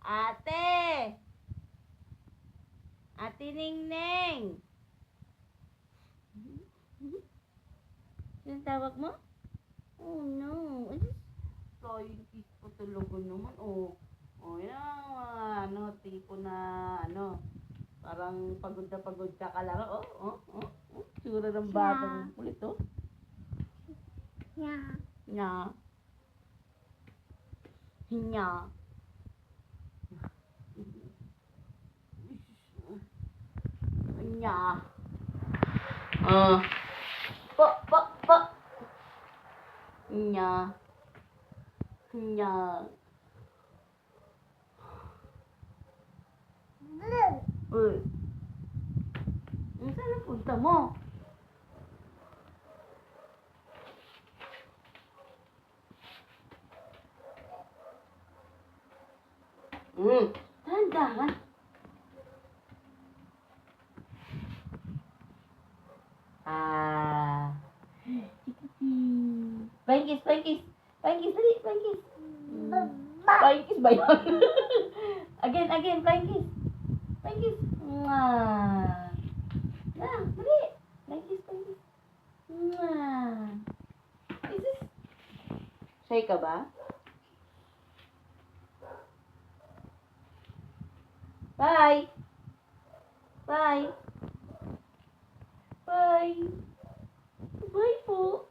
Ate! Ate Ningning! Sino tawag mo? Oh no. Flying kiss pa talaga naman. Oh. Oh, yan ang ano, tipo na ano. Parang pagod ka lang. Tsura ng batang kulit, oh. Nya. Nya. Nya. Nya. Po. Nya. Nya. Uy. Saan ang punta mo? Dahan-dahan. Flying kiss. Flying kiss, dali. Flying kiss. Flying kiss ba yun? Again. Flying kiss. Flying kiss. Mwah. Dali. Flying kiss. Mwah. Is shy ka ba? Bye. Bye po.